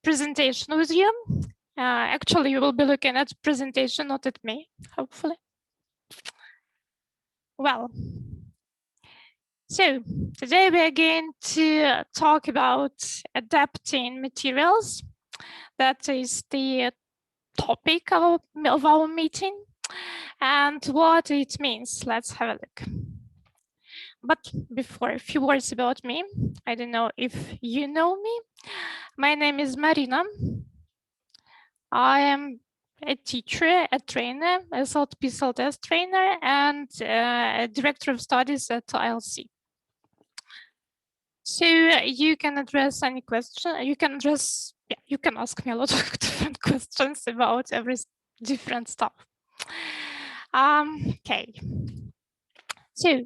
presentation with you. Actually, you will be looking at presentation, not at me, hopefully. Well, so today we are going to talk about adapting materials. That is the topic of our meeting and what it means. Let's have a look. But before, a few words about me. I don't know if you know me. My name is Marina. I am a teacher, a trainer, a SLP test trainer, and a director of studies at ILC. So you can address any question. You can ask me a lot of different questions about every different stuff. Okay. So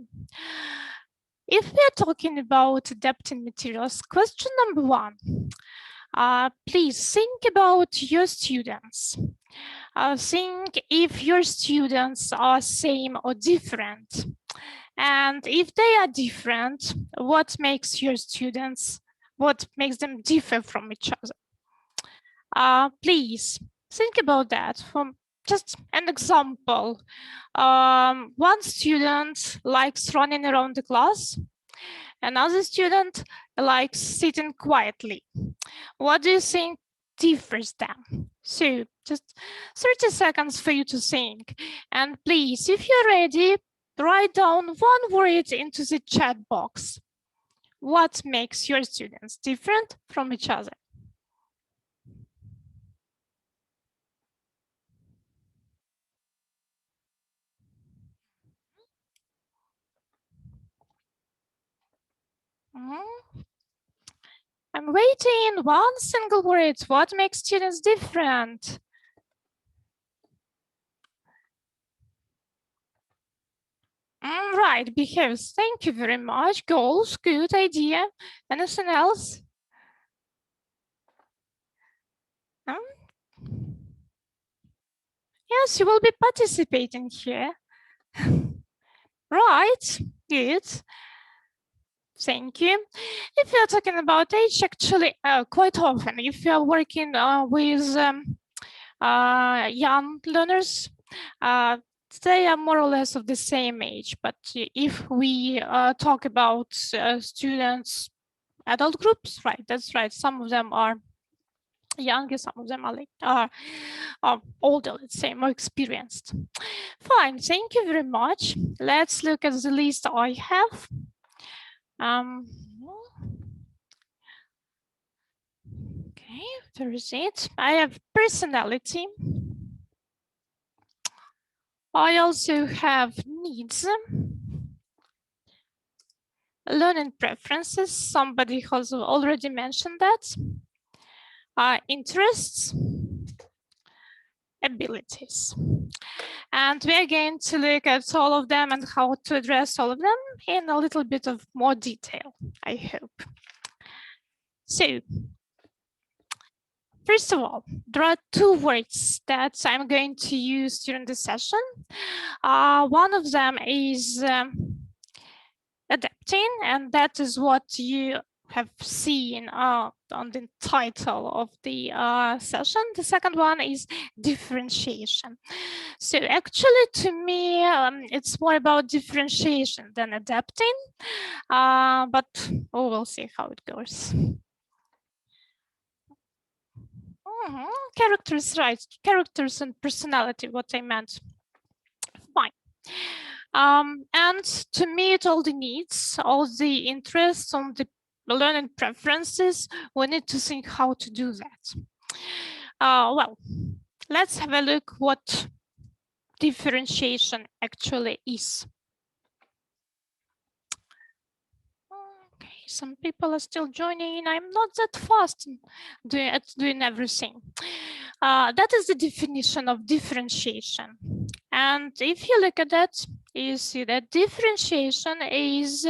if we are talking about adapting materials, question number one, please think about your students. Think if your students are same or different. And if they are different, what makes your students, what makes them differ from each other? Please think about that. From just an example, one student likes running around the class. Another student likes sitting quietly. What do you think differs them? So just 30 seconds for you to think. And please, if you're ready, write down one word into the chat box. What makes your students different from each other? I'm waiting. One single word. What makes students different? Right, behaves. Thank you very much. Goals, good idea. Anything else? Yes, you will be participating here. Right, good. Thank you. If you're talking about age, actually, quite often, if you're working with young learners, they are more or less of the same age. But if we talk about students, adult groups, right, that's right. Some of them are younger, some of them are older, let's say, more experienced. Fine, thank you very much. Let's look at the list I have. Okay, there is it. I have personality. I also have needs. Learning preferences, somebody has already mentioned that. Interests, abilities. And we are going to look at all of them and how to address all of them in a little bit of more detail, I hope. So, first of all, there are two words that I'm going to use during the session. One of them is adapting, and that is what you have seen on the title of the session. The second one is differentiation. So actually, to me, it's more about differentiation than adapting, but we'll see how it goes. Characters, right? Characters and personality, what I meant. Fine. And to meet all the needs, all the interests, on the learning preferences, we need to think how to do that. Well, let's have a look what differentiation actually is. Okay, some people are still joining. I'm not that fast at doing everything. That is the definition of differentiation. And if you look at that, you see that differentiation is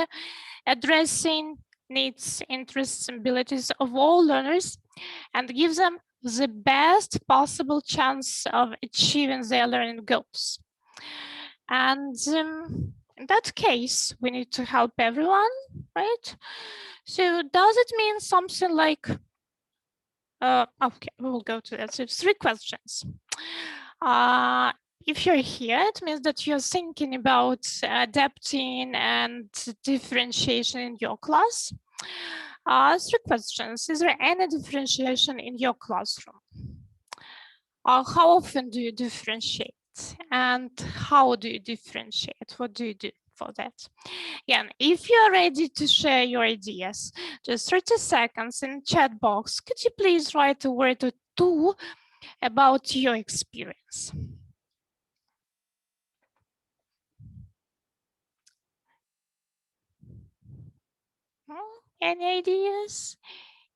addressing needs, interests, and abilities of all learners and gives them the best possible chance of achieving their learning goals. And in that case, we need to help everyone, right? So does it mean something like Okay, we will go to that. So 3 questions. If you're here, it means that you're thinking about adapting and differentiation in your class. 3 questions. Is there any differentiation in your classroom? How often do you differentiate? And how do you differentiate? What do you do for that? Yeah, and if you're ready to share your ideas, just 30 seconds in the chat box. Could you please write a word or 2 about your experience? Any ideas?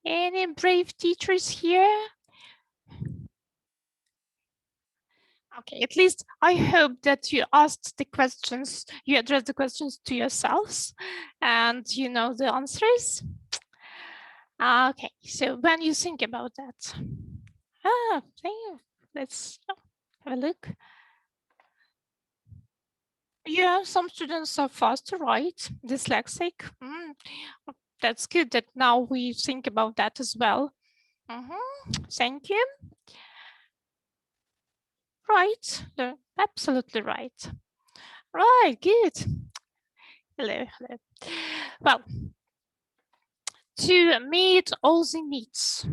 Any brave teachers here? Okay, at least I hope that you asked the questions, you addressed the questions to yourselves and you know the answers. Okay, so when you think about that, let's have a look. Yeah, some students are fast to write, dyslexic. That's good that now we think about that as well. Thank you. Right, absolutely right. Right, good. Hello, hello. Well, to meet all the needs,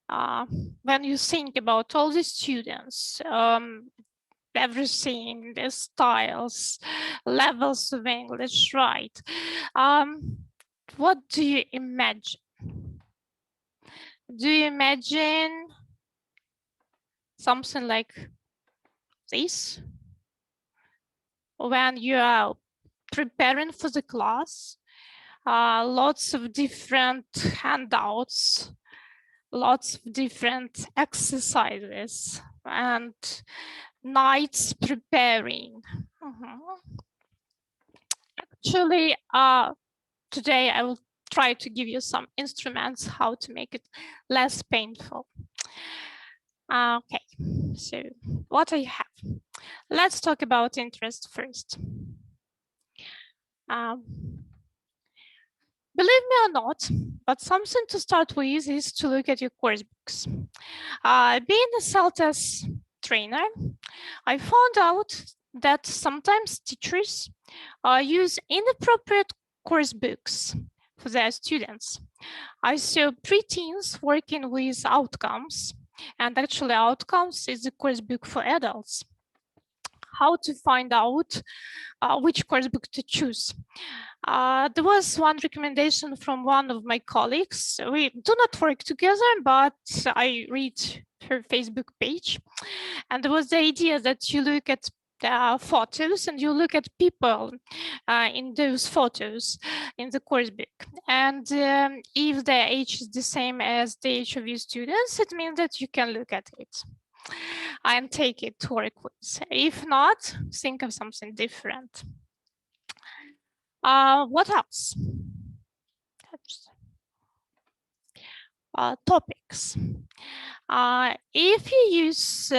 when you think about all the students, everything, the styles, levels of English, right? What do you imagine? Do you imagine something like this? When you are preparing for the class, lots of different handouts, lots of different exercises, and nights preparing. Actually, today I will try to give you some instruments how to make it less painful. Okay, so what I have. Let's talk about interest first. Believe me or not, but something to start with is to look at your course books. Being a self-test trainer, I found out that sometimes teachers use inappropriate course books for their students. I saw preteens working with outcomes, and actually outcomes is a course book for adults. How to find out which course book to choose. There was one recommendation from one of my colleagues. We do not work together, but I read her Facebook page. And there was the idea that you look at photos and you look at people in those photos in the course book. And if their age is the same as the age of your students, it means that you can look at it and take it to work with. If not, think of something different. What else? Topics. If you use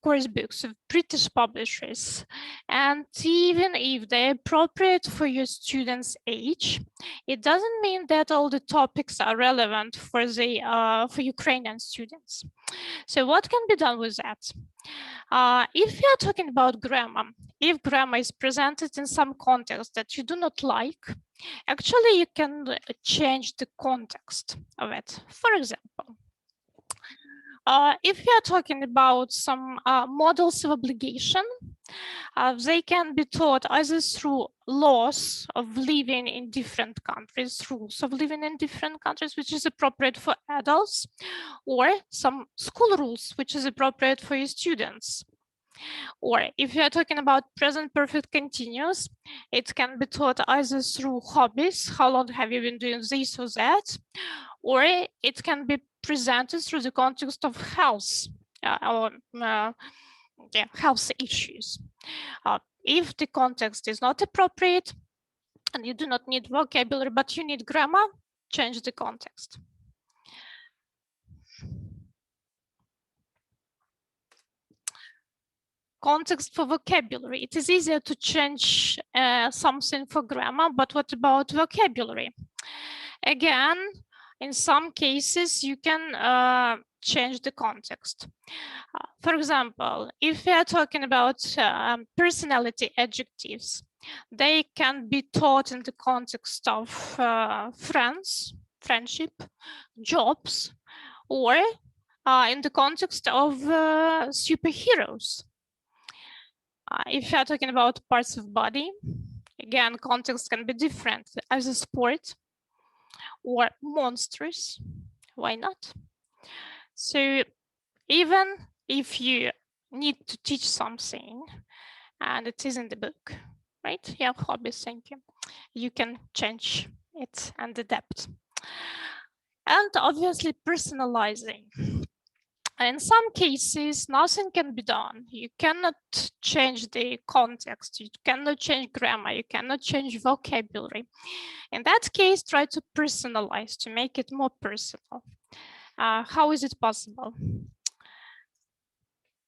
course books of British publishers, and even if they're appropriate for your students' age, it doesn't mean that all the topics are relevant for the for Ukrainian students. So what can be done with that? If you're talking about grammar, if grammar is presented in some context that you do not like, actually you can change the context of it. For example, if we are talking about some models of obligation, they can be taught either through laws of living in different countries, rules of living in different countries, which is appropriate for adults, or some school rules, which is appropriate for your students. Or if you are talking about present perfect continuous, it can be taught either through hobbies, how long have you been doing this or that, or it can be presented through the context of health or health issues. If the context is not appropriate and you do not need vocabulary, but you need grammar, change the context. Context for vocabulary. It is easier to change something for grammar, but what about vocabulary? Again, In some cases, you can change the context. For example, if we are talking about personality adjectives, they can be taught in the context of friendship, jobs, or in the context of superheroes. If you are talking about parts of body, again, context can be different, as a sport or monsters. Why not? So even if you need to teach something and it is in the book, right? Yeah, hobbies, thank you. You can change it and adapt. And obviously personalizing. In some cases, nothing can be done. You cannot change the context. You cannot change grammar. You cannot change vocabulary. In that case, try to personalize, to make it more personal. How is it possible?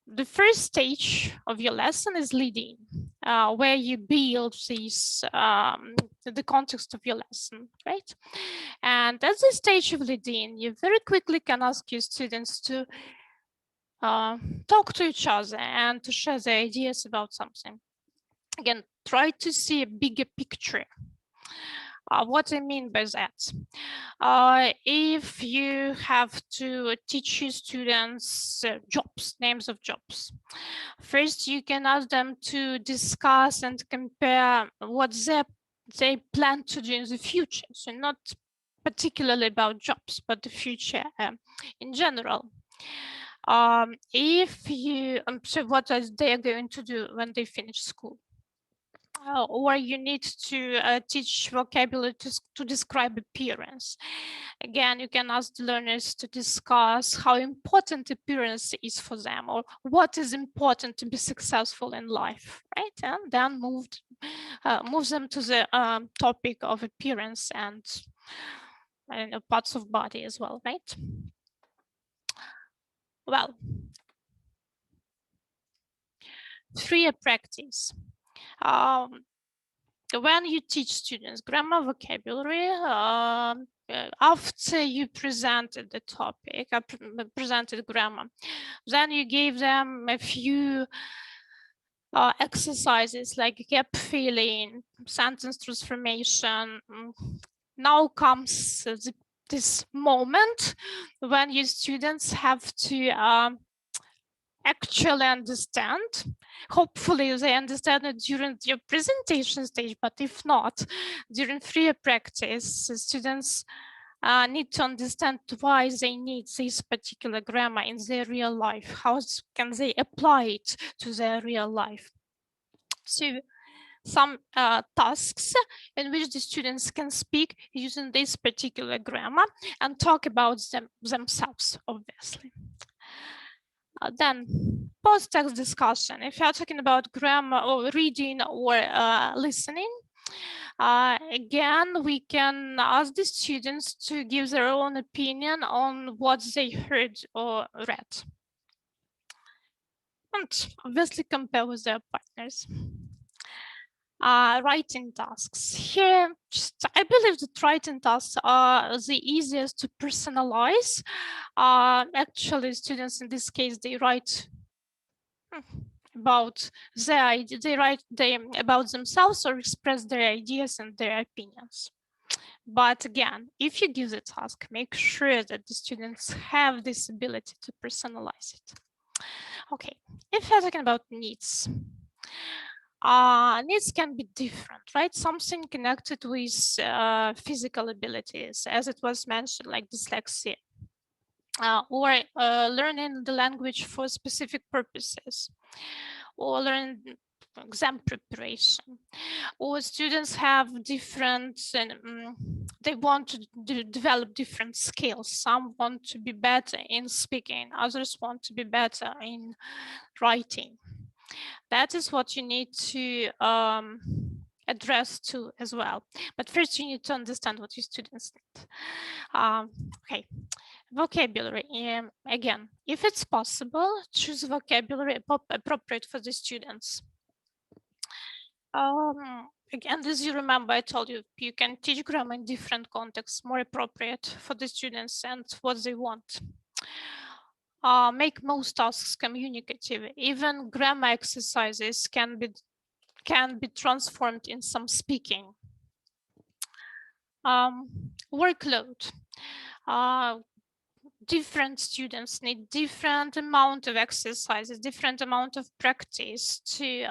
The first stage of your lesson is leading, where you build the context of your lesson, right? And at this stage of leading, you very quickly can ask your students to talk to each other and to share their ideas about something. Again, try to see a bigger picture. What I mean by that, if you have to teach your students jobs, names of jobs, first you can ask them to discuss and compare what they plan to do in the future. So not particularly about jobs, but the future in general. If you so what are they going to do when they finish school? Or you need to teach vocabulary to describe appearance. Again, you can ask the learners to discuss how important appearance is for them, or what is important to be successful in life, right? And then move them to the topic of appearance and parts of body as well, right? Well, freer practice. When you teach students grammar, vocabulary, after you presented the topic, presented grammar, then you gave them a few exercises like gap filling, sentence transformation. Now comes this moment when your students have to actually understand. Hopefully they understand it during your presentation stage, but if not, during freer practice, the students need to understand why they need this particular grammar in their real life. How can they apply it to their real life? So some tasks in which the students can speak using this particular grammar and talk about themselves, obviously. Then post-text discussion. If you're talking about grammar or reading or listening, again, we can ask the students to give their own opinion on what they heard or read. And obviously compare with their partners. Writing tasks. Here, I believe that writing tasks are the easiest to personalize. Actually, students in this case, they write about their idea, they write about themselves or express their ideas and their opinions. But again, if you give the task, make sure that the students have this ability to personalize it. Okay, if you're talking about needs, needs can be different, right? Something connected with physical abilities, as it was mentioned, like dyslexia, or learning the language for specific purposes, or learn exam preparation, or students have different and they want to develop different skills. Some want to be better in speaking, others want to be better in writing. That is what you need to address to as well. But first you need to understand what your students need. Okay, vocabulary. Again, if it's possible, choose vocabulary appropriate for the students. again, as you remember, I told you, you can teach grammar in different contexts, more appropriate for the students and what they want. Make most tasks communicative. Even grammar exercises can be transformed in some speaking. Workload. Different students need different amount of exercises, different amount of practice to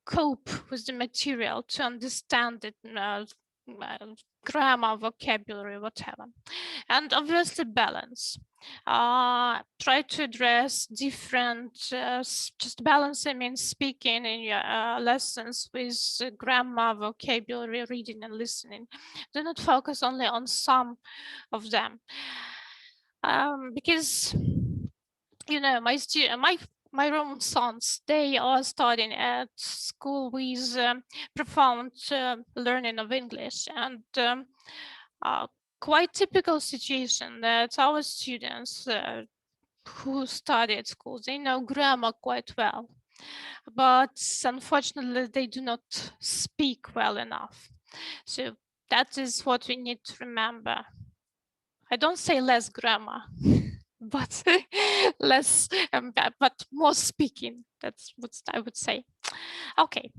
cope with the material, to understand it, grammar, vocabulary, whatever. And obviously balance. Try to address different, just balance, I mean, speaking in your lessons with grammar, vocabulary, reading and listening. Do not focus only on some of them. Because, you know, my own sons, they are studying at school with profound learning of English, and quite typical situation that our students who study at school, they know grammar quite well, but unfortunately they do not speak well enough. So that is what we need to remember. I don't say less grammar, but less, but more speaking. That's what I would say. Okay,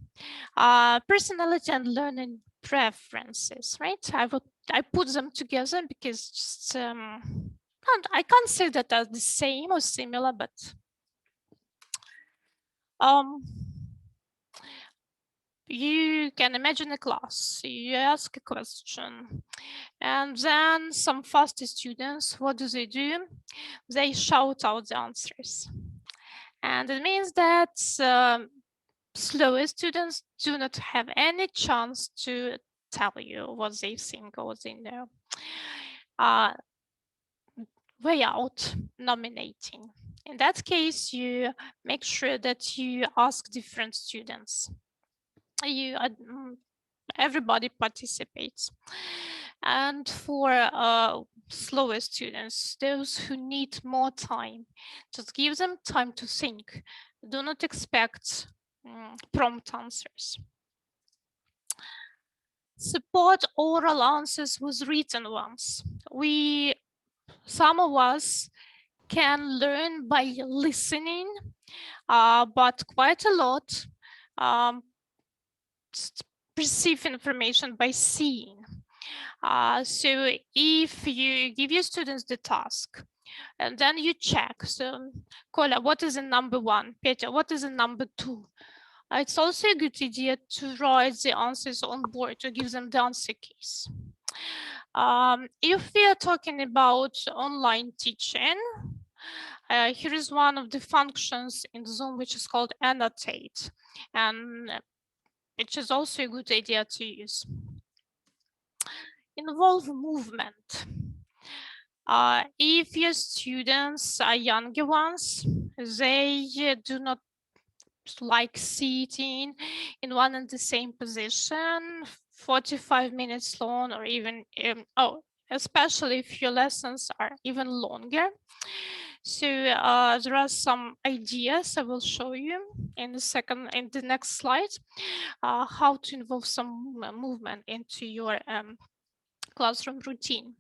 personality and learning preferences, right? I put them together because just and I can't say that they're the same or similar, but you can imagine a class, you ask a question, and then some fast students, what do? They shout out the answers. And it means that slower students do not have any chance to tell you what they think or what they know. Way out nominating. In that case, you make sure that you ask different students. Everybody participates. And for slower students, those who need more time, just give them time to think. Do not expect prompt answers. Support oral answers with written ones. Some of us can learn by listening, but quite a lot perceive information by seeing. So if you give your students the task, and then you check, so Kola, what is in number 1? Petya, what is in number 2? It's also a good idea to write the answers on board, to give them the answer keys. If we are talking about online teaching, here is one of the functions in Zoom, which is called annotate, and which is also a good idea to use. Involve movement. If your students are younger ones, they do not like sitting in one and the same position 45 minutes long, or even especially if your lessons are even longer. So there are some ideas I will show you in the next slide, how to involve some movement into your classroom routine.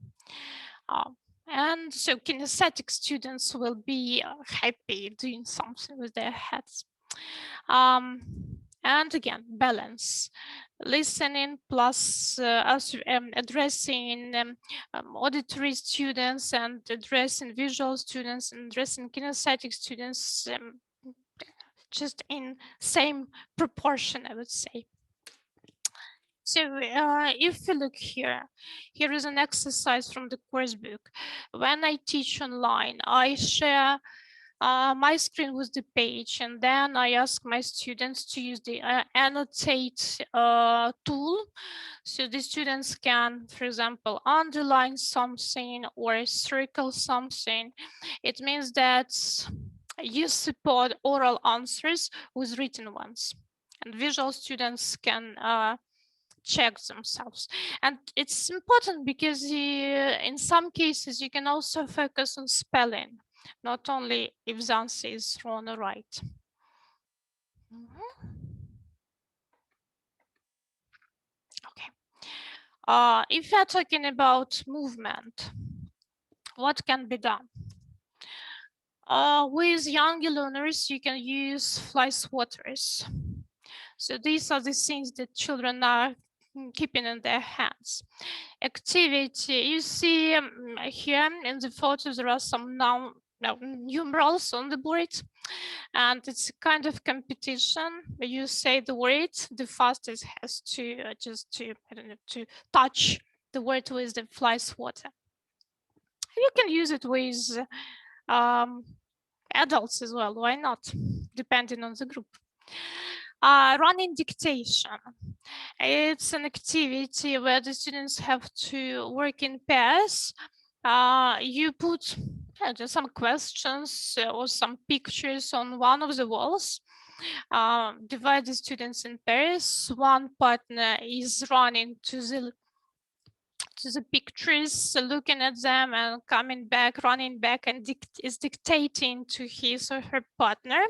And so kinesthetic students will be happy doing something with their heads. And again, balance. Listening plus addressing auditory students, and addressing visual students, and addressing kinesthetic students just in same proportion, I would say. So if you look here is an exercise from the course book. When I teach online, I share my screen with the page, and then I ask my students to use the annotate tool. So the students can, for example, underline something or circle something. It means that you support oral answers with written ones, and visual students can check themselves. And it's important because in some cases you can also focus on spelling, not only if the answer is wrong or right. If you're talking about movement, what can be done? With younger learners, you can use fly swatters. So these are the things that children are keeping in their hands. Activity, you see here in the photos, there are some numerals on the board, and it's a kind of competition where you say the word, the fastest has to to touch the word with the fly swatter. You can use it with adults as well, why not, depending on the group. Running dictation. It's an activity where the students have to work in pairs. You put just some questions or some pictures on one of the walls. Divide the students in pairs. One partner is running to the pictures, looking at them and coming back, running back, and is dictating to his or her partner.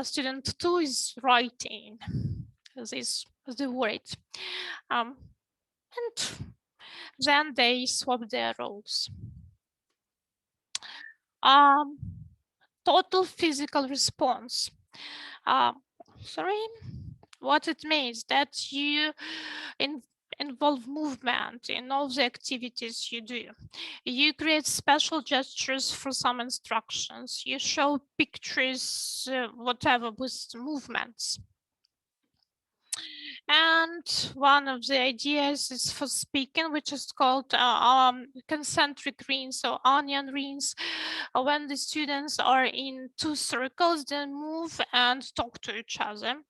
Student 2 is writing the word. And then they swap their roles. Total physical response. Sorry, what it means that you involve movement in all the activities you do. You create special gestures for some instructions. You show pictures, whatever, with movements. And one of the ideas is for speaking, which is called concentric rings or onion rings. When the students are in two circles, they move and talk to each other.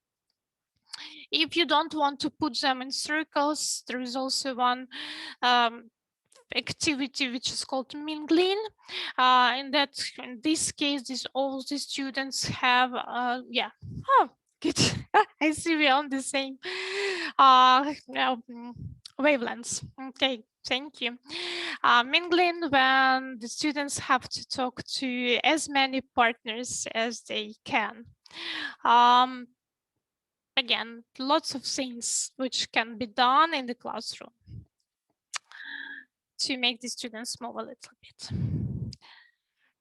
If you don't want to put them in circles, there is also one activity which is called mingling. In this case, all the students have good. I see we're on the same wavelengths. Okay, thank you. Mingling, when the students have to talk to as many partners as they can. Again, lots of things which can be done in the classroom to make the students move a little bit.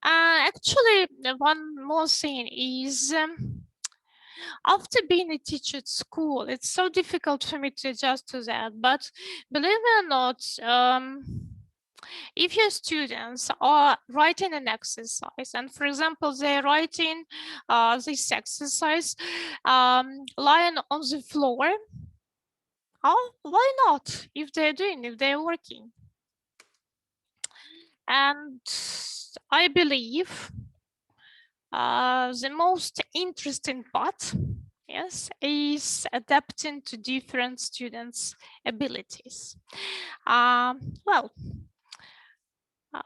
Actually, one more thing is, after being a teacher at school, it's so difficult for me to adjust to that. But believe it or not, if your students are writing an exercise, and for example, they're writing this exercise lying on the floor, why not? If they're working. And I believe the most interesting part, yes, is adapting to different students' abilities.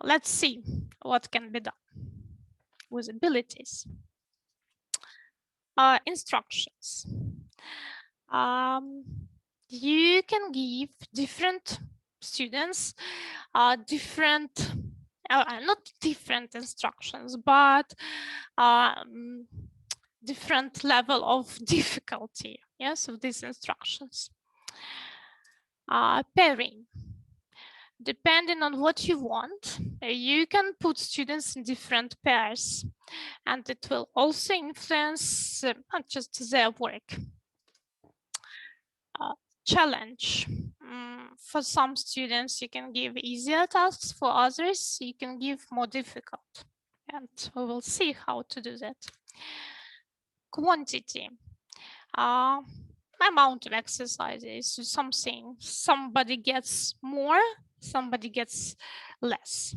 Let's see what can be done with abilities. Instructions. You can give different students different, not different instructions, but different level of difficulty, yes, of these instructions. Pairing. Depending on what you want, you can put students in different pairs, and it will also influence not just their work. Challenge. For some students, you can give easier tasks. For others, you can give more difficult. And we will see how to do that. Quantity. Amount of exercises, something. Somebody gets more, somebody gets less.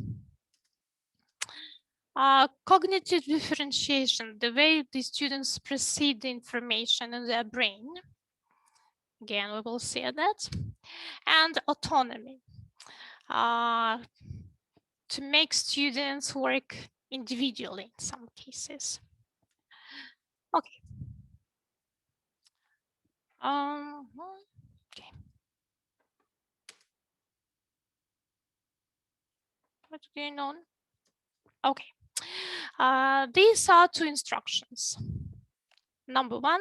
Cognitive differentiation, the way the students perceive the information in their brain. Again, we will see that. And autonomy, to make students work individually in some cases. Okay. Okay. What's going on? Okay. These are two instructions. Number 1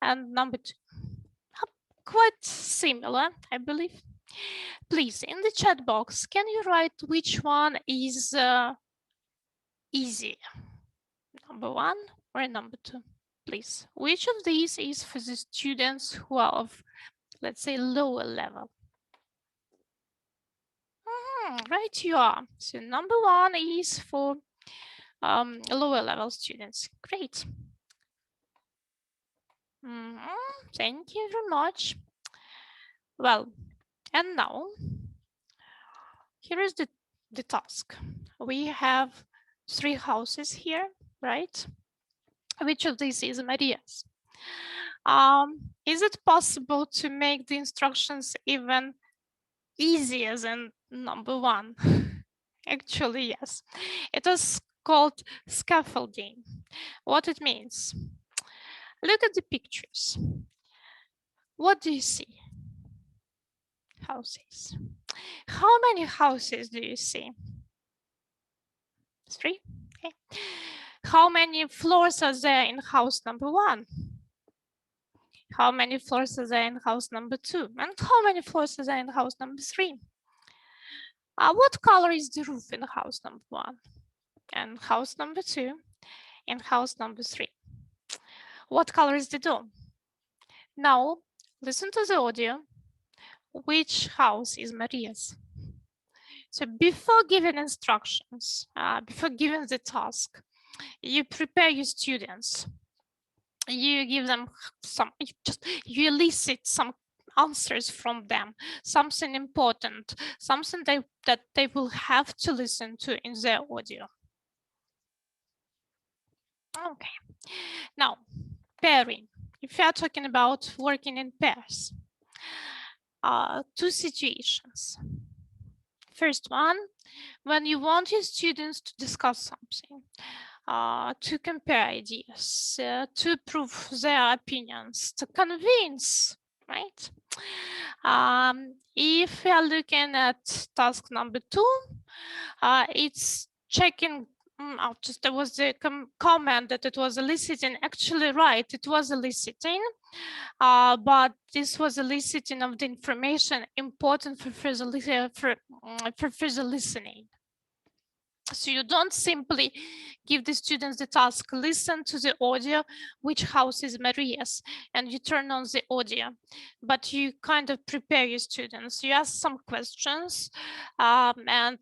and number 2. quite similar, I believe. Please, in the chat box, can you write which one is easy? Number 1 or number 2? Please, which of these is for the students who are of, let's say, lower level? Right, you are. So number 1 is for lower level students. Great. Thank you very much. Well, and now here is the task. We have 3 houses here, right? Which of these is Maria's? Is it possible to make the instructions even easier than number 1? Actually, yes. It is called scaffolding. What it means? Look at the pictures. What do you see? Houses. How many houses do you see? 3. Okay. How many floors are there in house number 1? How many floors are there in house number 2? And how many floors are there in house number 3? What color is the roof in house number 1? And house number 2? And house number 3? What color is the door? Now, listen to the audio. Which house is Maria's? So before giving instructions, before giving the task, you prepare your students. You give them you elicit some answers from them, something important, something that they will have to listen to in their audio. Okay. Now, pairing. If you are talking about working in pairs, 2 situations. First one, when you want your students to discuss something, to compare ideas, to prove their opinions, to convince, right? If we are looking at task number 2, it's checking just there was a comment that it was eliciting. Actually, right, it was eliciting, but this was eliciting of the information important for further listening. So you don't simply give the students the task, listen to the audio, which house is Maria's, and you turn on the audio, but you kind of prepare your students. You ask some questions and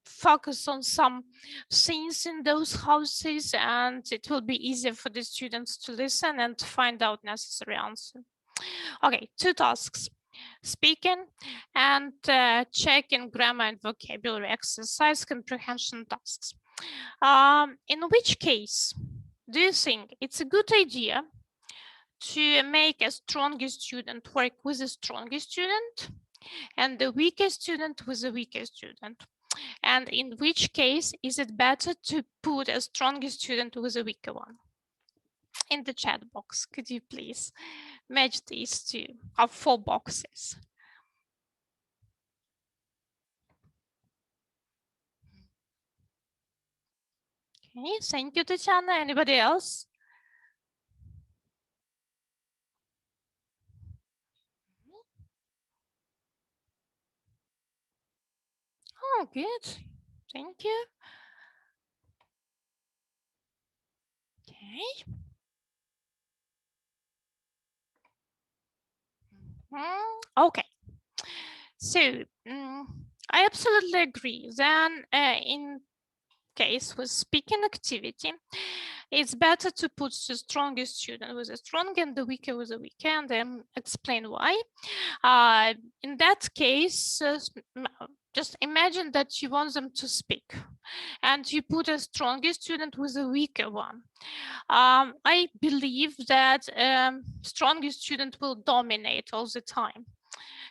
focus on some scenes in those houses, and it will be easier for the students to listen and to find out necessary answer. Okay, 2 tasks. Speaking and checking grammar and vocabulary exercise comprehension tasks. In which case do you think it's a good idea to make a stronger student work with a stronger student and the weaker student with a weaker student? And in which case is it better to put a stronger student with a weaker one? In the chat box, could you please match these 2 of 4 boxes? Okay, thank you, Tatiana. Anybody else? Oh, good. Thank you. Okay. Okay. So I absolutely agree. Then in case with speaking activity, it's better to put the strongest student with a strong and the weaker with a weaker, and then explain why. In that case, just imagine that you want them to speak and you put a stronger student with a weaker one. I believe that stronger student will dominate all the time.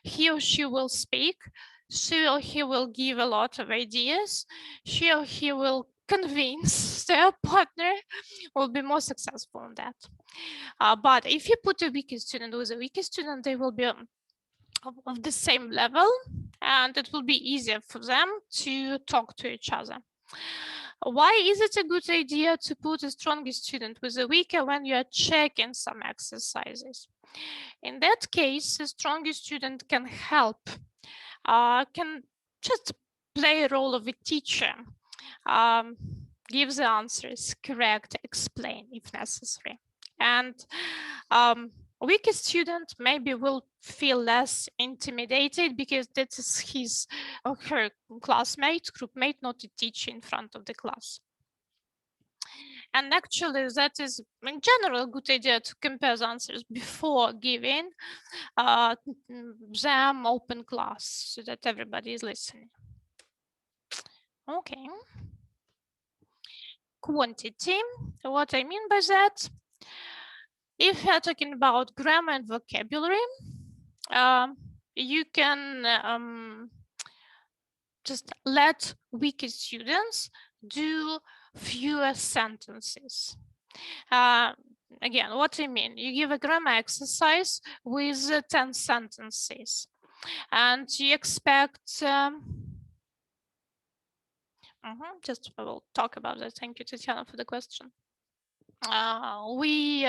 He or she will speak, she or he will give a lot of ideas, she or he will convince their partner, will be more successful in that. But if you put a weaker student with a weaker student, they will be of the same level, and it will be easier for them to talk to each other. Why is it a good idea to put a stronger student with a weaker when you are checking some exercises? In that case, a stronger student can help, can just play a role of a teacher, um, give the answers, correct, explain if necessary. And a weaker student maybe will feel less intimidated because that is his or her classmate, groupmate, not a teacher in front of the class. And actually, that is in general a good idea to compare the answers before giving them open class so that everybody is listening. Okay. Quantity. What I mean by that, if you're talking about grammar and vocabulary, you can just let weaker students do fewer sentences. Again, what I mean, you give a grammar exercise with 10 sentences and you expect just I will talk about that. Thank you, Tatiana, for the question. We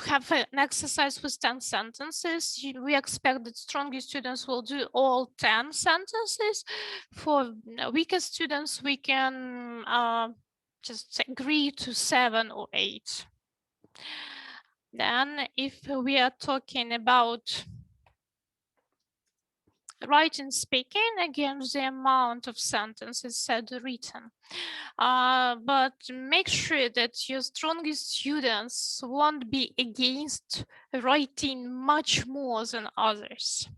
have an exercise with 10 sentences. We expect that stronger students will do all 10 sentences. For weaker students, we can just agree to 7 or 8. Then if we are talking about writing, speaking, again, the amount of sentences said written. But make sure that your strongest students won't be against writing much more than others,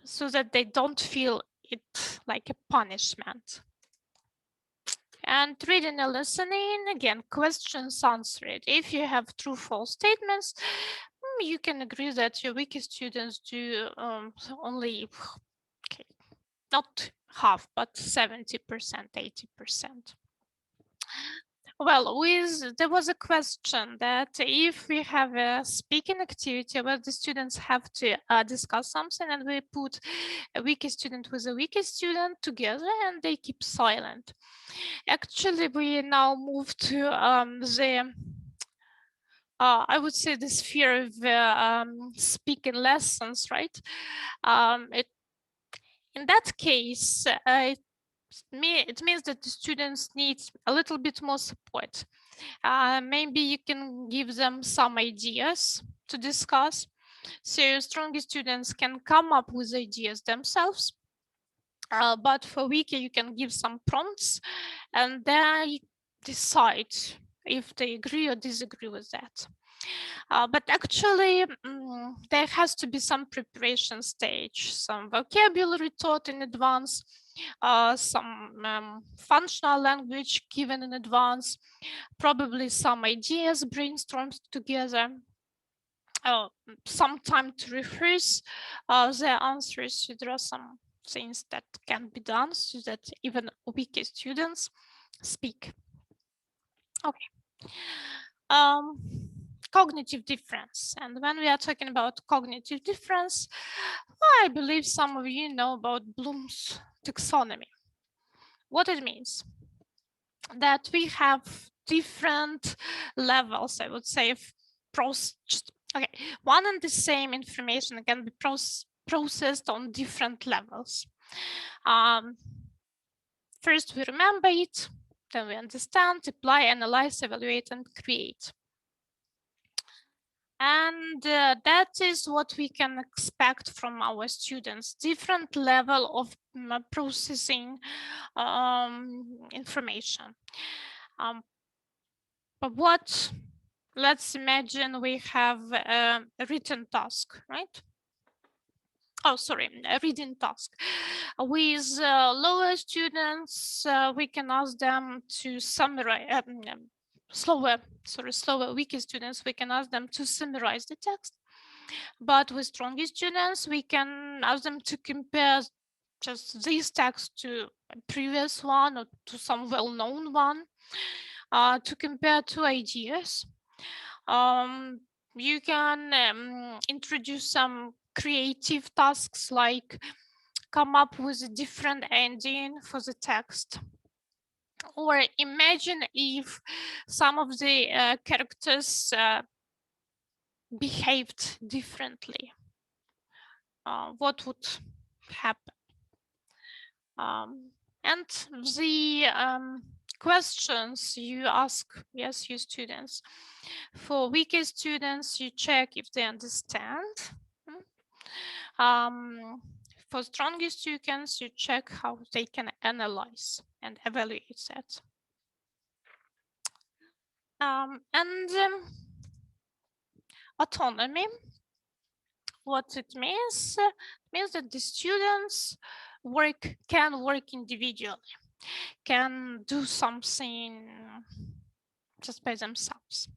so that they don't feel it like a punishment. And reading and listening, again, questions answered. If you have true-false statements, you can agree that your weaker students do only, okay, not half, but 70%, 80%. Well, there was a question that if we have a speaking activity where the students have to discuss something and we put a weaker student with a weaker student together and they keep silent. Actually, we now move to I would say the sphere of speaking lessons, right? In that case, it means that the students need a little bit more support. Maybe you can give them some ideas to discuss. So stronger students can come up with ideas themselves. But for weaker, you can give some prompts and they decide if they agree or disagree with that. But actually, there has to be some preparation stage, some vocabulary taught in advance, some functional language given in advance, probably some ideas brainstormed together, some time to rehearse their answers. So there are some things that can be done so that even weaker students speak. Okay. Cognitive difference. And when we are talking about cognitive difference, I believe some of you know about Bloom's taxonomy. What it means? That we have different levels, I would say, of okay, one and the same information can be processed on different levels. First, we remember it, then we understand, apply, analyze, evaluate, and create. And that is what we can expect from our students, different level of processing information. But let's imagine we have a written task, right? Oh, sorry, a reading task. With lower students, we can ask them to summarize, slower, weaker students, we can ask them to summarize the text. But with stronger students, we can ask them to compare just this text to a previous one or to some well-known one, to compare two ideas. You can introduce some creative tasks like come up with a different ending for the text. Or imagine if some of the characters behaved differently. What would happen? And the questions you ask, yes, you students. For weaker students, you check if they understand. For stronger students, you check how they can analyze and evaluate that. And autonomy, what it means that the students can work individually, can do something just by themselves.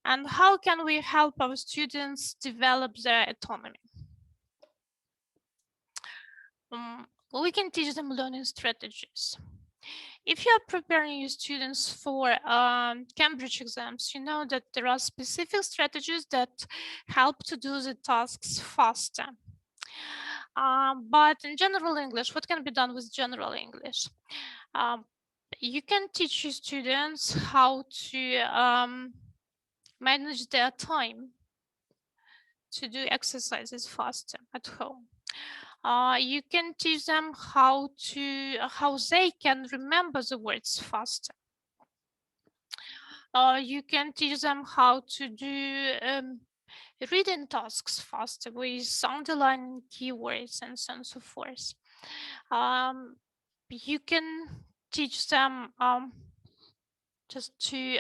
And how can we help our students develop their autonomy? We can teach them learning strategies. If you are preparing your students for Cambridge exams, you know that there are specific strategies that help to do the tasks faster. But in general English, what can be done with general English? You can teach your students how to manage their time to do exercises faster at home. You can teach them how they can remember the words faster. You can teach them how to do reading tasks faster with underlining keywords and so on and so forth. You can teach them just to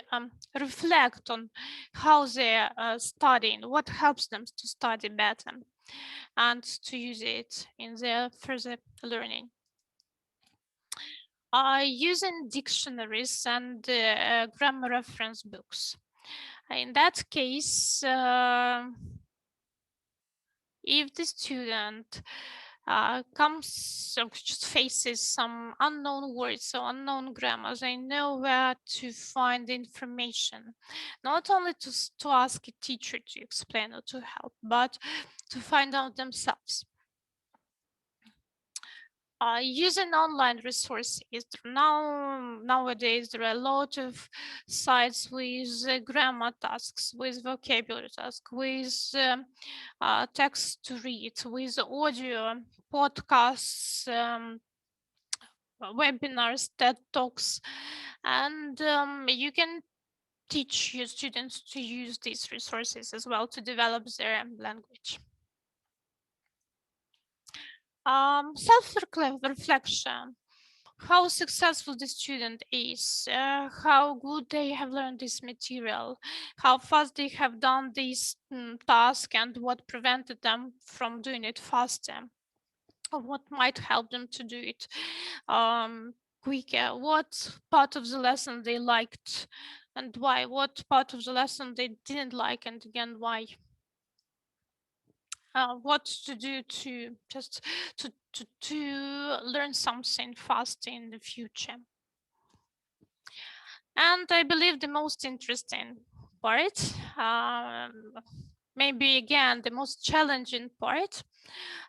reflect on how they're studying, what helps them to study better, and to use it in their further learning. Using dictionaries and grammar reference books. In that case, if the student just faces some unknown words or unknown grammar, they know where to find information, not only to ask a teacher to explain or to help, but to find out themselves. Using online resources. Nowadays, there are a lot of sites with grammar tasks, with vocabulary tasks, with text to read, with audio, podcasts, webinars, TED Talks, and you can teach your students to use these resources as well to develop their language. Self-reflection. How successful the student is, how good they have learned this material, how fast they have done this task, and what prevented them from doing it faster, or what might help them to do it quicker, what part of the lesson they liked and why, what part of the lesson they didn't like and again why. What to do to just to learn something fast in the future. And I believe the most interesting part, maybe again the most challenging part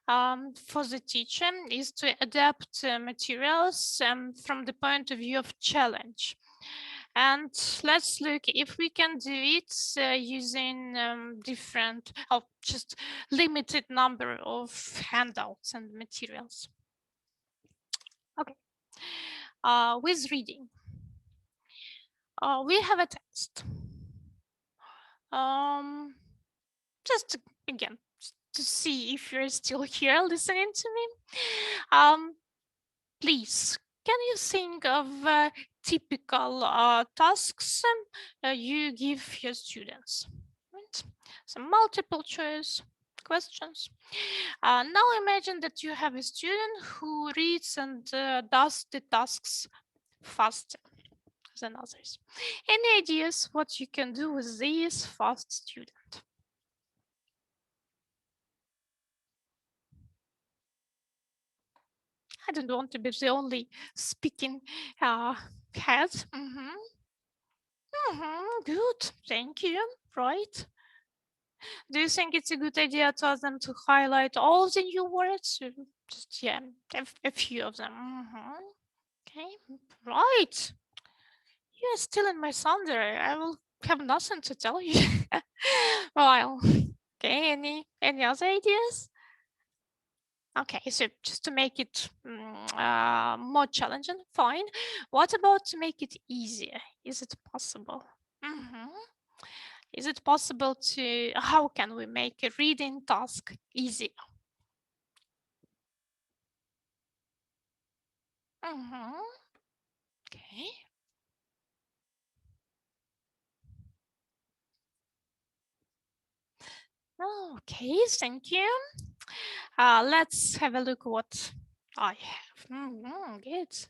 for the teacher, is to adapt materials from the point of view of challenge. And let's look if we can do it using different, just limited number of handouts and materials. Okay, with reading. We have a text. Just again, to see if you're still here listening to me. Please, can you think of typical tasks you give your students? Right? Some multiple choice questions. Now imagine that you have a student who reads and does the tasks faster than others. Any ideas what you can do with this fast student? I don't want to be the only speaking head. Good, thank you. Right. Do you think it's a good idea to ask them to highlight all the new words? Just, yeah, a few of them. Okay, right. You're still in my thunder. I will have nothing to tell you. Well, okay, any other ideas? Okay, so just to make it more challenging, fine. What about to make it easier? Is it possible? Mm-hmm. Is it possible to, how can we make a reading task easier? Mm-hmm. Okay. Okay, thank you. Let's have a look what I have. Good.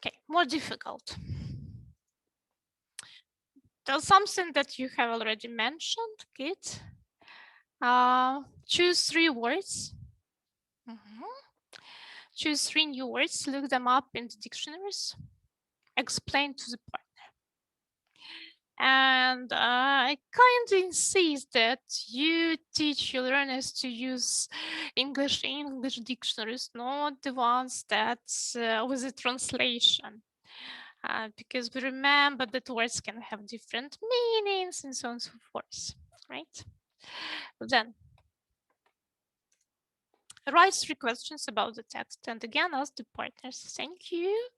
Okay, more difficult. There's something that you have already mentioned. Good. Choose 3 words. Choose 3 new words, look them up in the dictionaries, explain to the partner. And I kind of insist that you teach your learners to use English dictionaries, not the ones that with a translation. Because we remember that words can have different meanings and so on and so forth, right? Then write 3 questions about the text and again ask the partners. Thank you.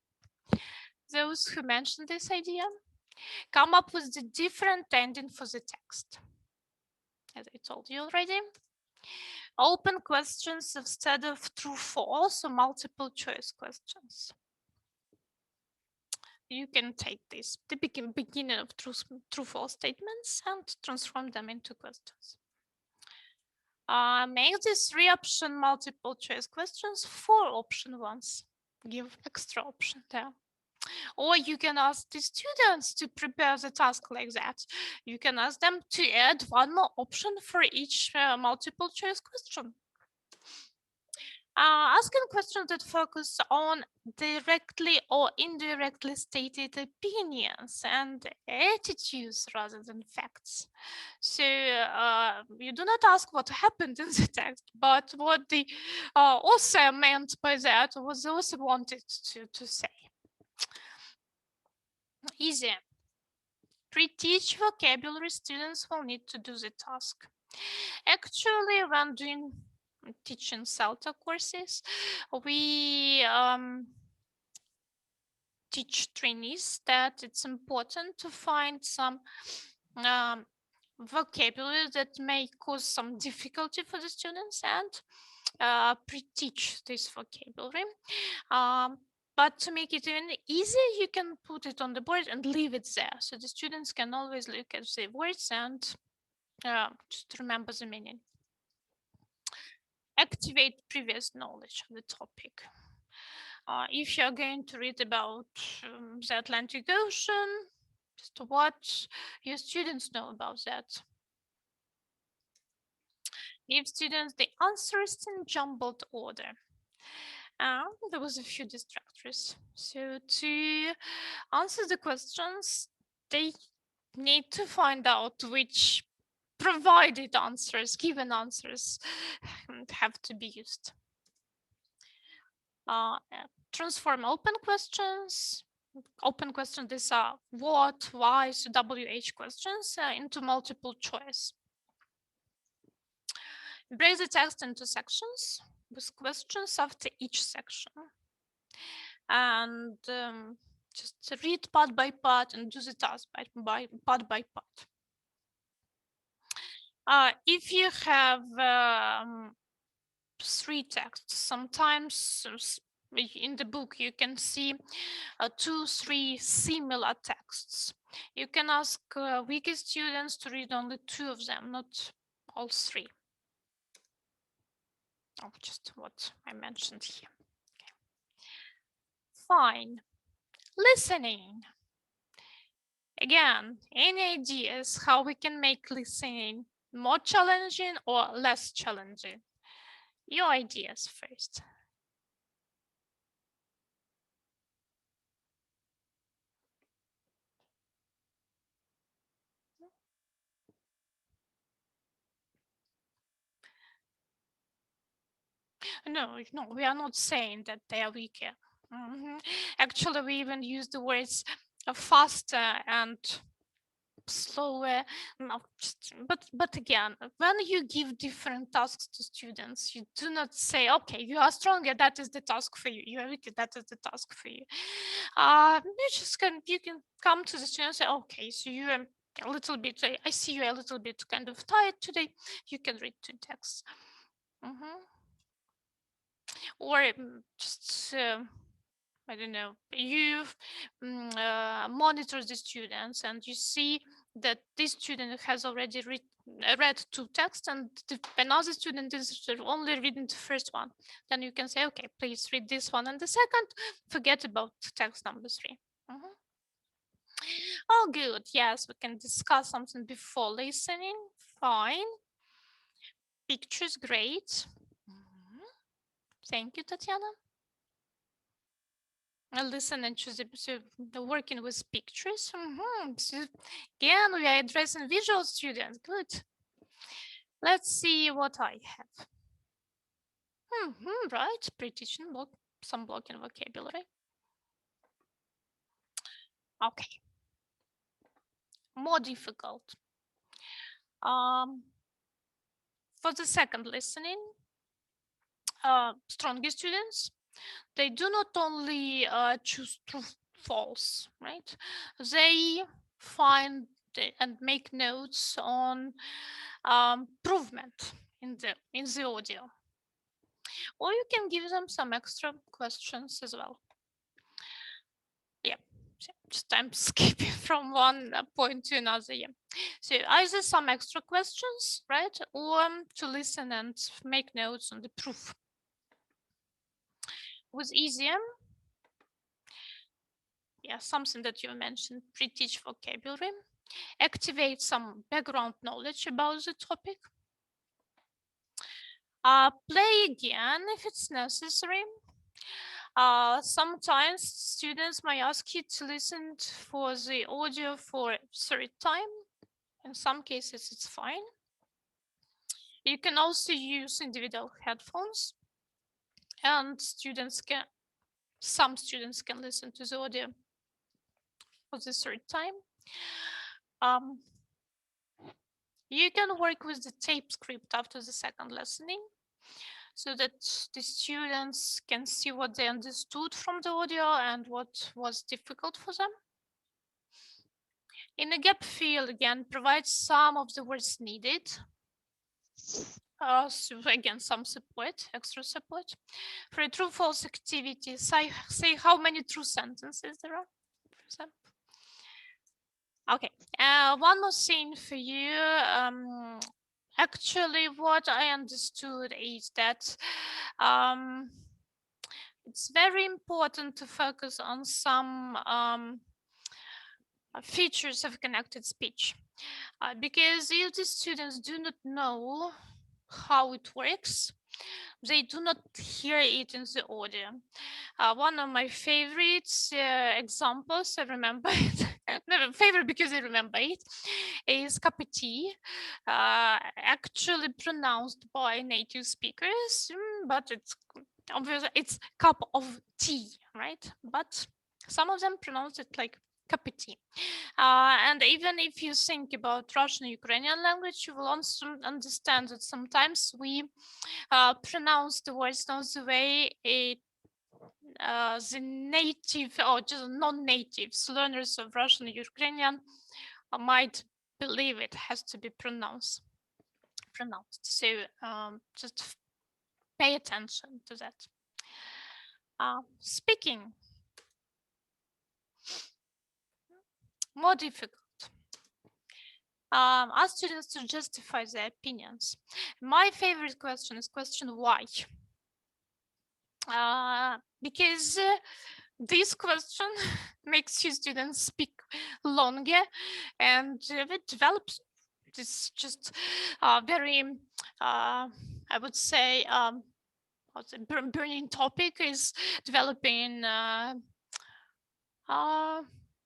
Those who mentioned this idea, come up with the different ending for the text. As I told you already. Open questions instead of true false or multiple choice questions. You can take this, the beginning of true false statements and transform them into questions. Make these 3 option multiple choice questions 4 option ones. Give extra option there. Or you can ask the students to prepare the task like that. You can ask them to add 1 more option for each multiple choice question. Asking questions that focus on directly or indirectly stated opinions and attitudes rather than facts. So you do not ask what happened in the text, but what the author meant by that, or what the author wanted to say. Easy. Pre-teach vocabulary, students will need to do the task. Actually, when doing teaching CELTA courses, we teach trainees that it's important to find some vocabulary that may cause some difficulty for the students and pre-teach this vocabulary. But to make it even easier, you can put it on the board and leave it there. So the students can always look at the words and just remember the meaning. Activate previous knowledge on the topic. If you're going to read about the Atlantic Ocean, just what your students know about that. Give students the answers in jumbled order. There was a few distractors. So to answer the questions, they need to find out which provided answers, given answers, have to be used. Transform open questions. Open questions, these are what, why, so WH questions into multiple choice. Break the text into sections with questions after each section. And just read part by part and do the task part by part. If you have 3 texts, sometimes in the book you can see 2, 3 similar texts. You can ask weaker students to read only 2 of them, not all 3. Oh, just what I mentioned here. Okay. Fine. Listening. Again, any ideas how we can make listening more challenging or less challenging? Your ideas first. No, we are not saying that they are weaker. Actually, we even use the words faster and slower. No, but again, when you give different tasks to students, you do not say, okay, you are stronger, that is the task for you. You are weaker, that is the task for you. You can come to the student and say, okay, so you are a little bit, I see you a little bit kind of tired today. You can read two texts. Or just I don't know, you monitor the students and you see that this student has already read two texts and another student is only reading the first one. Then you can say, okay, please read this one and the second, forget about text number 3. Oh, good. Yes, we can discuss something before listening. Fine. Pictures, great. Thank you, Tatiana. Listen and choose the working with pictures. So again, we are addressing visual students. Good. Let's see what I have. Right, precision, some blocking vocabulary. Okay. More difficult. For the second listening, stronger students, they do not only choose true, false, right? They find and make notes on improvement in the audio, or you can give them some extra questions as well. Yeah, just I'm skipping from one point to another. Yeah, so either some extra questions, right, or to listen and make notes on the proof. With easier, yeah, something that you mentioned, pre-teach vocabulary, activate some background knowledge about the topic. Play again if it's necessary. Sometimes students might ask you to listen for the audio for a third time. In some cases, it's fine. You can also use individual headphones, and some students can listen to the audio for the third time. You can work with the tape script after the second listening, so that the students can see what they understood from the audio and what was difficult for them. In the gap field, again, provide some of the words needed. So again, some support, extra support. For a true-false activity, say how many true sentences there are, for example. Okay, one more thing for you. Actually, what I understood is that it's very important to focus on some features of connected speech, because if the students do not know how it works, they do not hear it in the audio. One of my favorite examples, I remember it, never favorite because I remember it, is cup of tea, actually pronounced by native speakers, but it's obviously it's cup of tea, right? But some of them pronounce it like cup of tea. And even if you think about Russian and Ukrainian language, you will also understand that sometimes we pronounce the words not the way the native or just non-natives learners of Russian and Ukrainian might believe it has to be pronounced. So just pay attention to that. Speaking, more difficult. Ask students to justify their opinions. My favorite question is question why. Because this question makes you students speak longer, and it develops this just very, I would say, burning topic is developing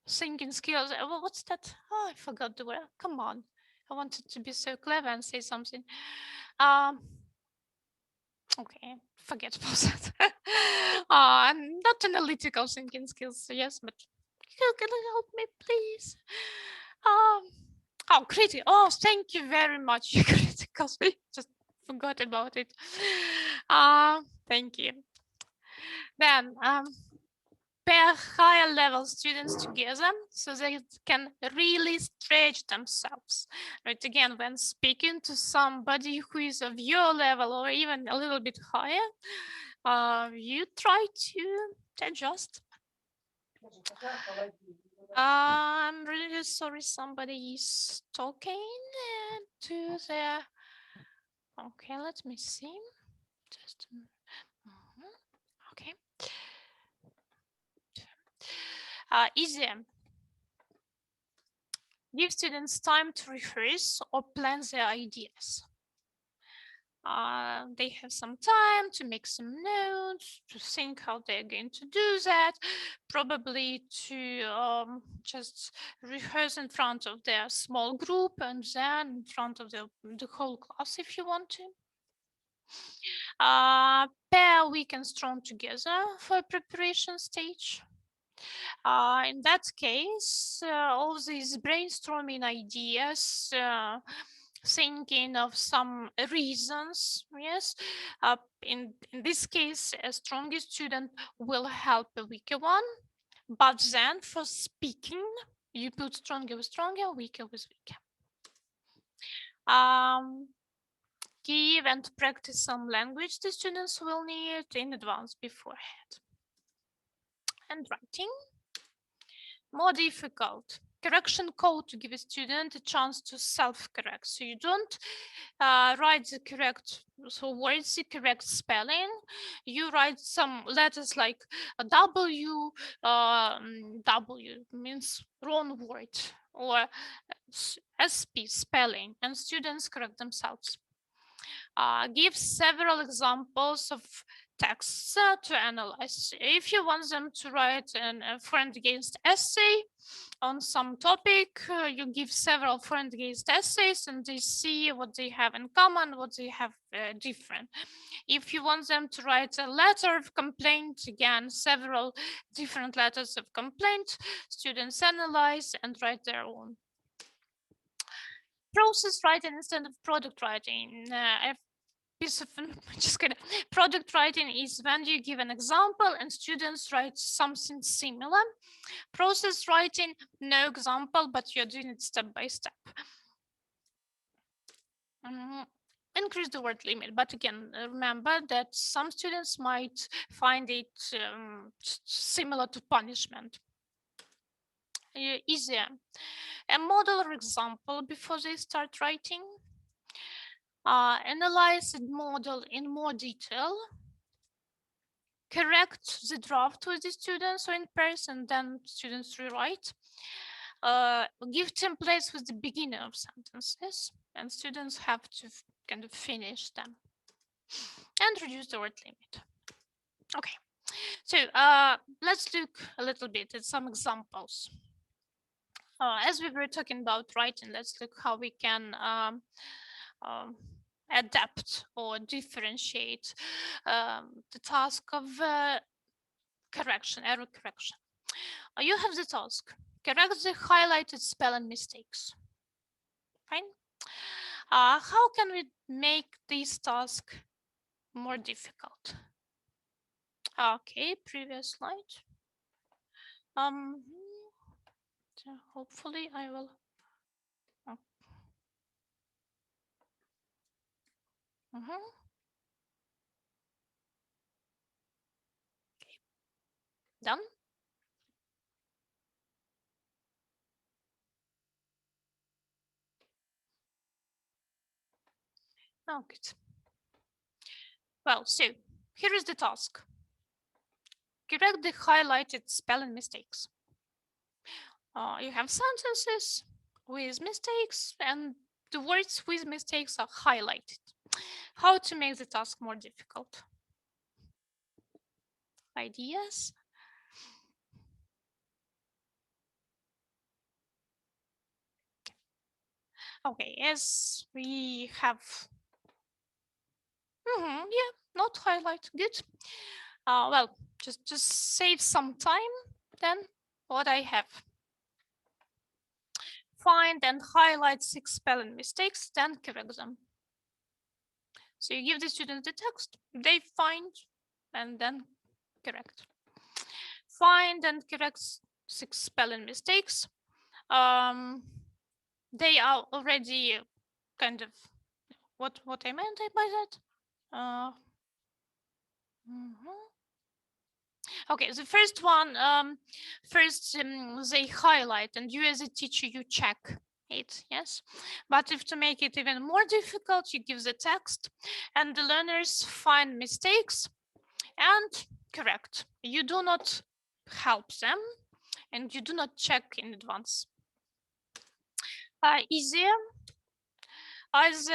thinking skills. What's that? Oh, I forgot the word. Come on. I wanted to be so clever and say something. Okay, forget about that. Not analytical thinking skills, yes, but you can help me, please. Oh, critical. Oh, thank you very much. Critical. Just forgot about it. Thank you. Then, pair higher level students together so they can really stretch themselves. Right, again, when speaking to somebody who is of your level or even a little bit higher, you try to adjust. I'm really sorry, somebody is talking to their. Okay, let me see. Just okay. Easy. Give students time to rehearse or plan their ideas. They have some time to make some notes, to think how they're going to do that, probably to just rehearse in front of their small group and then in front of the whole class if you want to. Pair weak and strong together for preparation stage. In that case, all these brainstorming ideas, thinking of some reasons, yes. In this case, a stronger student will help a weaker one. But then for speaking, you put stronger with stronger, weaker with weaker. Give and practice some language the students will need in advance beforehand. And writing. More difficult. Correction code to give a student a chance to self-correct. So you don't write the correct words, the correct spelling. You write some letters like a W, W means wrong word, or SP spelling, and students correct themselves. Give several examples of texts to analyze. If you want them to write a friend against essay on some topic, you give several friend against essays and they see what they have in common, what they have different. If you want them to write a letter of complaint, again, several different letters of complaint, students analyze and write their own. Process writing instead of product writing. Piece of just kidding. Product writing is when you give an example and students write something similar. Process writing, no example, but you're doing it step by step. Increase the word limit, but again, remember that some students might find it similar to punishment. Easier. A model or example before they start writing. Analyze the model in more detail. Correct the draft with the students or in person, then students rewrite. Give templates with the beginning of sentences, and students have to kind of finish them. And reduce the word limit. Okay, so let's look a little bit at some examples. As we were talking about writing, let's look how we can adapt or differentiate the task of correction, error correction. You have the task. Correct the highlighted spelling mistakes. Fine. How can we make this task more difficult? Okay, previous slide. So hopefully I will. Oh. Okay. Done. Oh, good. Well, so here is the task. Correct the highlighted spelling mistakes. You have sentences with mistakes and the words with mistakes are highlighted. How to make the task more difficult? Ideas? Okay, yes, we have. Yeah, Not highlight. Good. Well, just save some time. Then what I have. Find and highlight 6 spelling mistakes, then correct them. So you give the students the text, they find and then correct. Find and correct 6 spelling mistakes. They are already kind of what I meant by that. Okay, the first one, first they highlight, and you as a teacher, you check it, yes? But if to make it even more difficult, you give the text, and the learners find mistakes and correct. You do not help them, and you do not check in advance. Easier as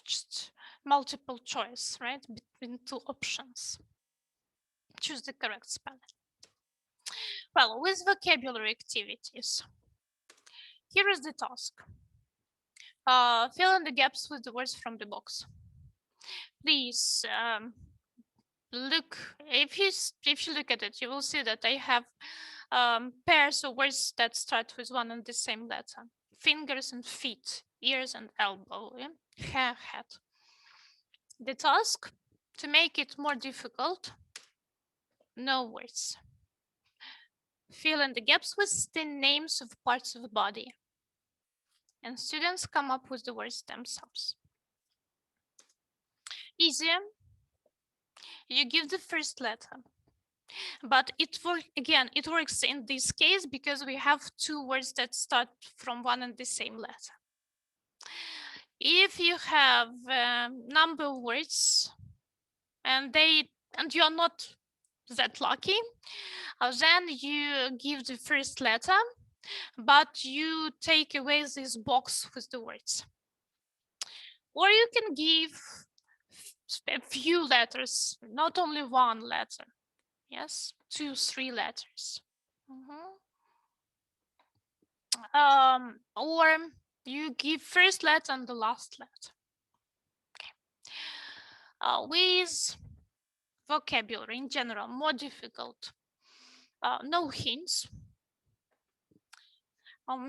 just multiple choice, right? Between 2 options. Choose the correct spelling. Well, with vocabulary activities, here is the task. Fill in the gaps with the words from the box. Please look, if you look at it, you will see that I have pairs of words that start with one and the same letter. Fingers and feet, ears and elbow, yeah? Hair, head. The task, to make it more difficult, no words. Fill in the gaps with the names of parts of the body. And students come up with the words themselves. Easier, you give the first letter. But it works in this case because we have 2 words that start from one and the same letter. If you have number of words and you're not that lucky, then you give the first letter, but you take away this box with the words. Or you can give a few letters, not only one letter. Yes, 2, 3 letters. Or you give first letter and the last letter. Okay. With vocabulary in general, more difficult. No hints.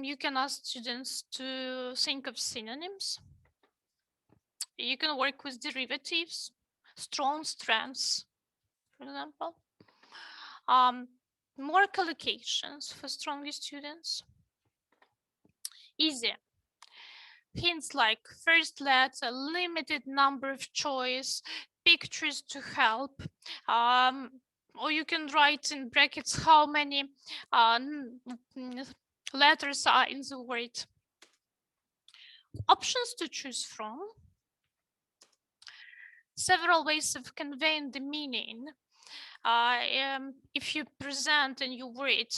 You can ask students to think of synonyms. You can work with derivatives, strong strengths, for example. More collocations for stronger students. Easier. Hints like first letter, limited number of choice, pictures to help. Or you can write in brackets how many letters are in the word. Options to choose from. Several ways of conveying the meaning. If you present and you word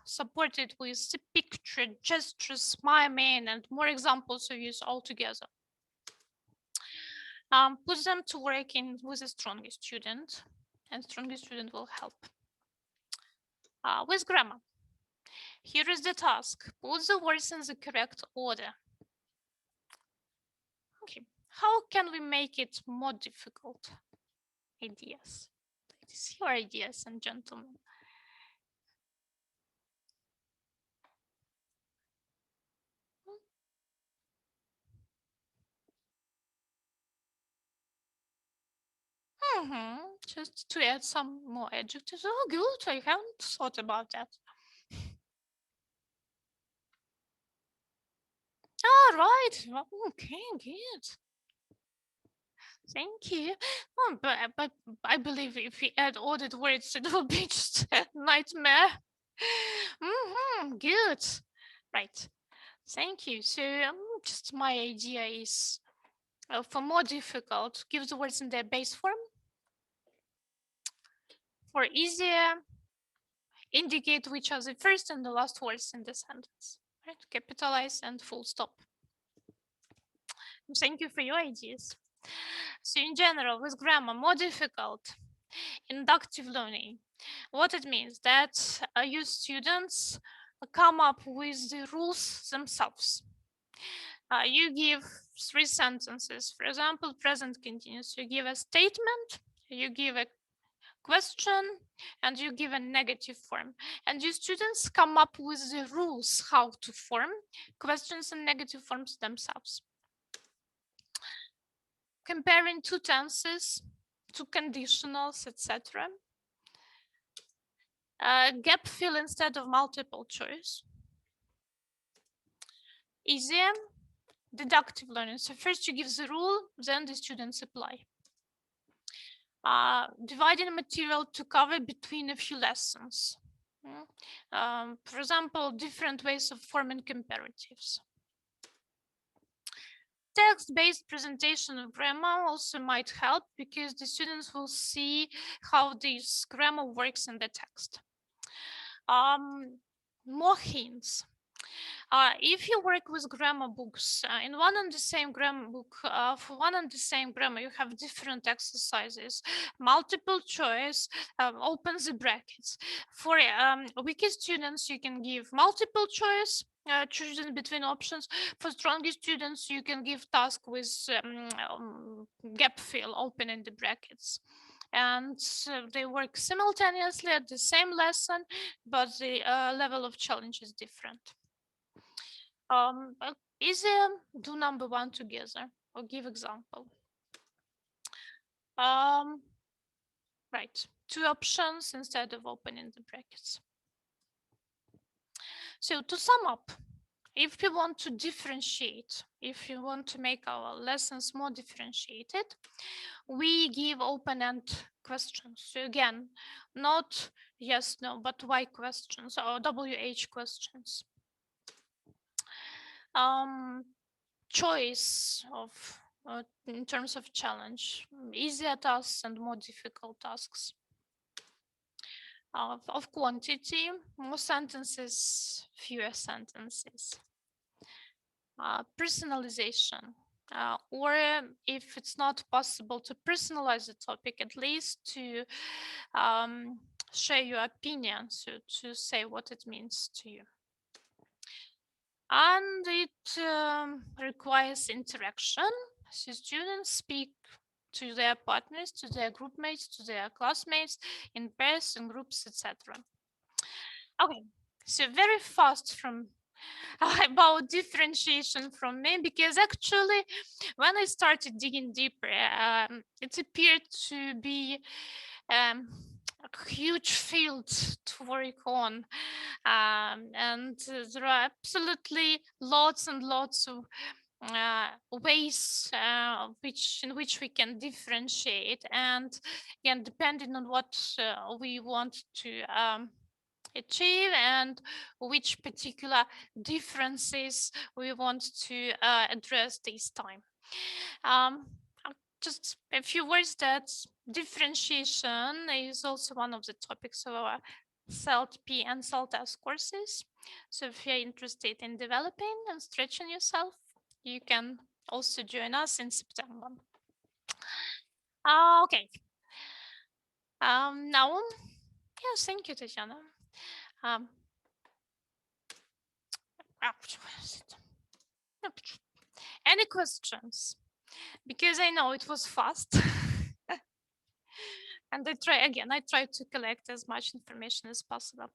supported with the picture, gestures, miming, and more examples of use altogether. Put them to work with a stronger student, and stronger student will help. With grammar, here is the task. Put the words in the correct order. Okay, how can we make it more difficult? Ideas. It is your ideas and gentlemen. Just to add some more adjectives. Oh, good. I haven't thought about that. All right. Okay, good. Thank you. But I believe if we add ordered words, it will be just a nightmare. Good. Right. Thank you. So just my idea is for more difficult, give the words in their base form. For easier, indicate which are the first and the last words in the sentence. Right? Capitalize and full stop. Thank you for your ideas. So in general, with grammar, more difficult, inductive learning. What it means that you students come up with the rules themselves. You give 3 sentences. For example, present continuous. You give a statement, you give a question, and you give a negative form. And your students come up with the rules how to form questions and negative forms themselves. Comparing 2 tenses, 2 conditionals, etc. Gap fill instead of multiple choice. Easy deductive learning. So first you give the rule, then the students apply. Dividing material to cover between a few lessons. For example, different ways of forming comparatives. Text-based presentation of grammar also might help because the students will see how this grammar works in the text. More hints. If you work with grammar books, in one and the same grammar book, for one and the same grammar, you have different exercises, multiple choice, open the brackets. For weaker students, you can give multiple choice, choosing between options. For stronger students, you can give task with gap fill, opening the brackets. And they work simultaneously at the same lesson, but the level of challenge is different. Easy, do number 1 together or give example. Right, 2 options instead of opening the brackets. So to sum up, if we want to differentiate, if we want to make our lessons more differentiated, we give open-end questions. So again, not yes, no, but why questions or WH questions. Choice of in terms of challenge, easier tasks and more difficult tasks. Of quantity, more sentences, fewer sentences. Personalization, or if it's not possible to personalize the topic, at least to share your opinion, so to say what it means to you. And it requires interaction, so students speak to their partners, to their group mates, to their classmates, in pairs, in groups, etc. Okay, so very fast from about differentiation from me, because actually when I started digging deeper, it appeared to be a huge field to work on, and there are absolutely lots and lots of ways in which we can differentiate, and again, depending on what we want to achieve and which particular differences we want to address this time. Just a few words that differentiation is also one of the topics of our CELT-P and CELT-S courses. So if you're interested in developing and stretching yourself, you can also join us in September. Okay. Now, yes, thank you, Tatiana. Any questions? Because I know it was fast. And I try to collect as much information as possible.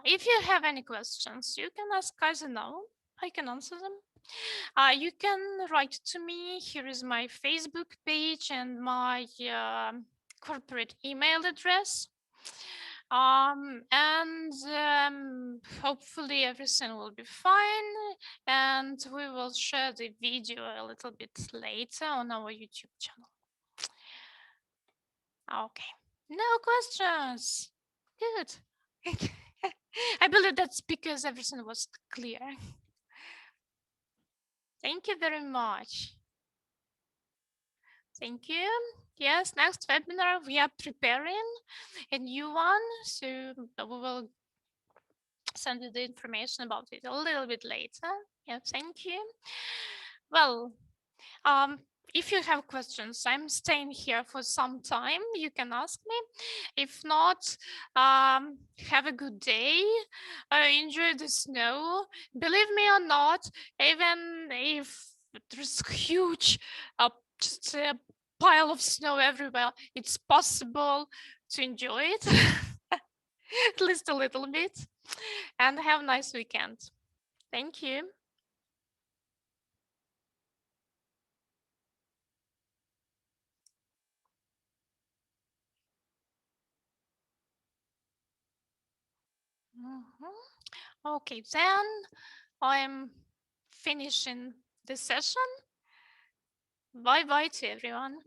If you have any questions, you can ask Kaiser now. I can answer them. You can write to me. Here is my Facebook page and my corporate email address. Hopefully everything will be fine, and we will share the video a little bit later on our YouTube channel. Okay, no questions. Good. I believe that's because everything was clear. Thank you very much. Thank you. Yes, next webinar we are preparing a new one, so we will send you the information about it a little bit later. Yeah, thank you. Well, if you have questions, I'm staying here for some time. You can ask me. If not, have a good day. Enjoy the snow. Believe me or not, even if there's huge, just a pile of snow everywhere, it's possible to enjoy it, at least a little bit. And have a nice weekend. Thank you. Mhm. Okay, then I'm finishing the session. Bye bye to everyone.